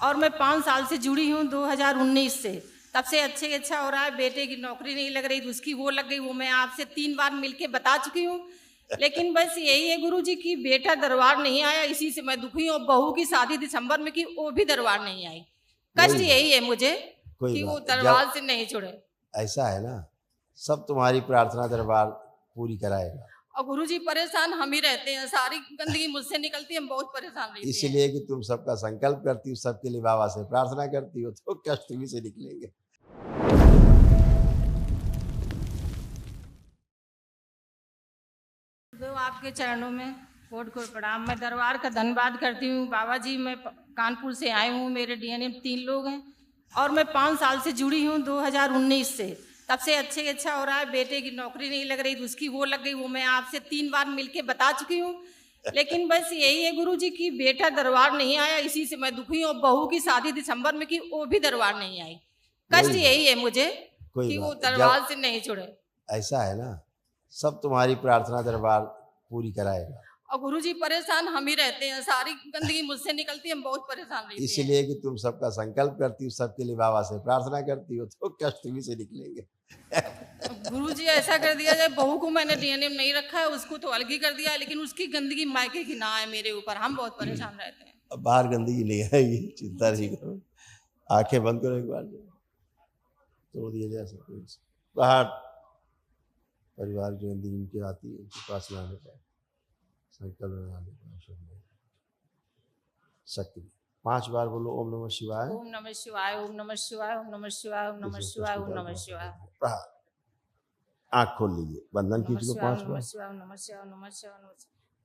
और मैं 5 साल से जुड़ी हूँ 2019 से। तब से अच्छे अच्छा हो रहा है। बेटे की नौकरी नहीं लग रही, उसकी वो लग गई, वो मैं आपसे 3 बार मिलके बता चुकी हूँ। लेकिन बस यही है गुरुजी कि बेटा दरबार नहीं आया, इसी से मैं दुखी हूँ। बहू की शादी दिसंबर में की, वो भी दरबार नहीं आई। कष्ट यही है मुझे कि वो दरबार से नहीं जुड़े। ऐसा है ना, सब तुम्हारी प्रार्थना दरबार पूरी कराएगा। और गुरुजी परेशान हम ही रहते हैं, सारी गंदगी मुझसे निकलती है, हम बहुत परेशान रहते हैं। इसलिए कि तुम सबका संकल्प करती हो, सबके लिए बाबा से प्रार्थना करती हो, तो कष्ट भी से निकलेंगे। तो आपके चरणों में कोट कोट प्रणाम। मैं दरबार का धन्यवाद करती हूँ। बाबा जी, मैं कानपुर से आई हूँ, मेरे डीएनए 3 लोग हैं और मैं 5 साल से जुड़ी हूँ 2019 से। तब से अच्छे अच्छा हो रहा है। बेटे की नौकरी नहीं लग रही, उसकी वो लग गई, वो मैं आपसे 3 बार मिलके बता चुकी हूँ। लेकिन बस यही है गुरुजी कि बेटा दरबार नहीं आया, इसी से मैं दुखी हूँ। बहू की शादी दिसंबर में की, वो भी दरबार नहीं आई। कष्ट यही है मुझे कि वो दरबार से नहीं जुड़े। ऐसा है ना, सब तुम्हारी प्रार्थना दरबार पूरी कराएगा। और गुरुजी परेशान हम ही रहते हैं, सारी गंदगी मुझसे निकलती है, हम बहुत परेशान रहते हैं। इसलिए कि तुम सबका संकल्प करती हो, सबके लिए बाबा से प्रार्थना करती हो, तो कष्ट भी से निकलेंगे। गुरुजी ऐसा कर दिया जाए, बहू को मैंने डीएनए में नहीं रखा है, उसको तो अलग ही कर दिया है, लेकिन उसकी गंदगी मायके की ना है मेरे ऊपर। हम बहुत परेशान रहते हैं। अब बाहर गंदगी नहीं आएगी, चिंता नहीं करो। आंखें बंद करो, एक बार तोड़ दिया जाए सब कुछ। बाहर परिवार की गंदगी इनके आती है, उनके पास लाने का संकल्प बनाने का शक्ति। 5 बार बोलो ओम नमः शिवाय, ओम नमः शिवाय, ओम नमः शिवाय, ओम नमः शिवाय, ओम नमः शिवाय, ओम नमः शिवाय। आँख खोल लीजिए, बंधन कीजिए 5 बार।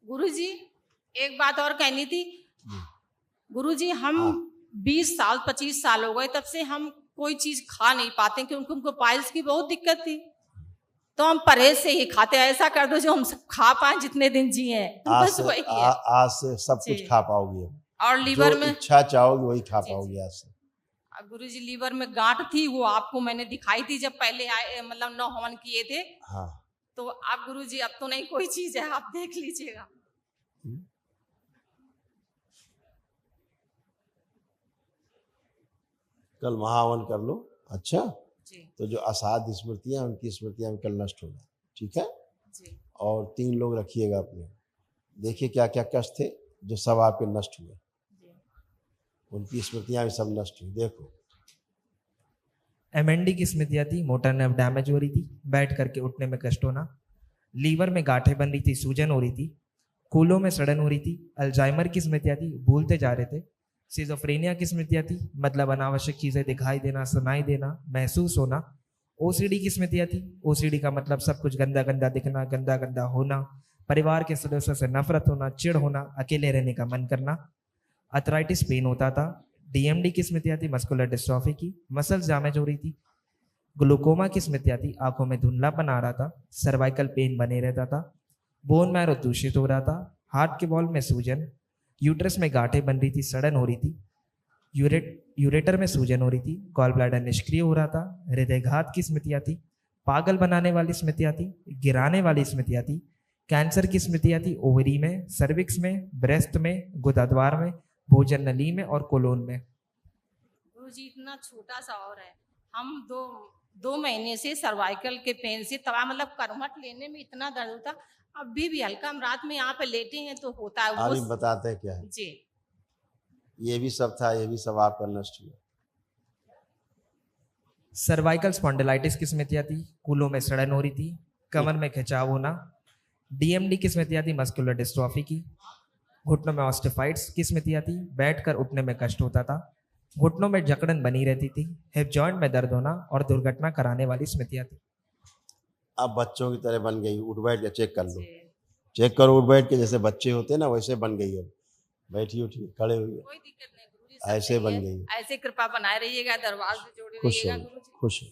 गुरुजी एक बात और कहनी थी। गुरुजी हम 20 साल 25 साल हो गए, तब से हम कोई चीज खा नहीं पाते क्योंकि उनको पाइल्स की बहुत दिक्कत थी। तो हम परहेज से ही खाते। ऐसा कर दो जो हम सब खा पाए, जितने दिन जिए। बस वही है। आज से सब कुछ खा पाओगे और लीवर में इच्छा चाहोगे वही खा पाओगे आज से। गुरुजी लीवर में गांठ थी, वो आपको मैंने दिखाई थी जब पहले आए, मतलब 9 हवन किए थे। हाँ। तो आप गुरुजी अब तो नहीं कोई चीज है, आप देख लीजिएगा। कल महावन कर लो। अच्छा जी। तो जो असाध्य स्मृतियां, उनकी स्मृतियां भी कल नष्ट हो जाए, ठीक है जी। और 3 लोग रखिएगा अपने, देखिए क्या क्या कष्ट थे जो सब आपके नष्ट हुए, उनकी स्मृतियां भी सब नष्ट हुई। देखो एमएनडी की स्मृतियां थी, मोटर नर्व डैमेज हो रही थी, बैठ करके उठने में कष्ट होना, लीवर में गांठें बन रही थी, सूजन हो रही थी, कूलों में सड़न हो रही थी, अल्जाइमर की स्मृतियां थी, भूलते जा रहे थे, सिजोफ्रेनिया की स्मृतियां थी, मतलब अनावश्यक चीजें दिखाई देना, सुनाई देना, महसूस होना, ओसीडी की स्मृतियां थी, ओसीडी का मतलब सब कुछ गंदा गंदा दिखना, गंदा गंदा होना, परिवार के सदस्यों से नफरत होना, चिढ़ होना, अकेले रहने का मन करना, अर्थराइटिस पेन होता था, डीएमडी की स्मृतियां थी, मस्कुलर डिस्ट्रॉफी की, मसल्स डैमेज हो रही थी, ग्लूकोमा की स्मृतियां थी, आंखों में धुंधलापन आ रहा था, सर्वाइकल पेन बने रहता था, बोन मैरो दूषित हो रहा था, हार्ट के बॉल में सूजन, यूट्रस में गांठें बन रही थी, सड़न हो रही थी, यूरेटर में सूजन हो रही थी, गॉल ब्लैडर निष्क्रिय हो रहा था, हृदयघात की स्मृतियां थी, पागल बनाने वाली स्मृतियां थी, गिराने वाली स्मृतियां थी, कैंसर की स्मृतियां थी, ओवरी में, सर्विक्स में, ब्रेस्ट में, गुदाद्वार में, भोजन नली में और कोलोन में। गुरुजी इतना छोटा सा और है, हम दो महीने से सर्वाइकल के पेन से तवा, मतलब करवट लेने में इतना दर्द होता, अभी भी हल्का। हम रात में यहाँ पे लेटे हैं तो होता है वो। बताते हैं क्या है जी। ये भी सब था, ये भी सब आपका नष्ट हुआ। सर्वाइकल स्पॉन्डिलाइटिस की स्मृतियां थी, कूलों में सड़न हो रही थी, कमर में खिंचाव होना, डीएमडी की स्मृतियां थी, मस्कुलर डिस्ट्रॉफी की, घुटनों में ऑस्टियोफाइट्स की स्मृतियां थी, बैठकर उठने में कष्ट होता था, घुटनों में जकड़न बनी रहती थी, हिप जॉइंट में दर्द होना और दुर्घटना कराने वाली स्मृतियां थी। अब बच्चों की तरह बन गई, उठ बैठ के चेक कर लो, चेक करो, उठ बैठ के, जैसे बच्चे होते हैं ना वैसे बन गई। अब बैठी उठी खड़े हुए, कोई दिक्कत नहीं गुरुजी, ऐसे बन गई। ऐसे कृपा बनाए रहिएगा, दरबार से जोड़े रहिएगा गुरुजी। खुश हो।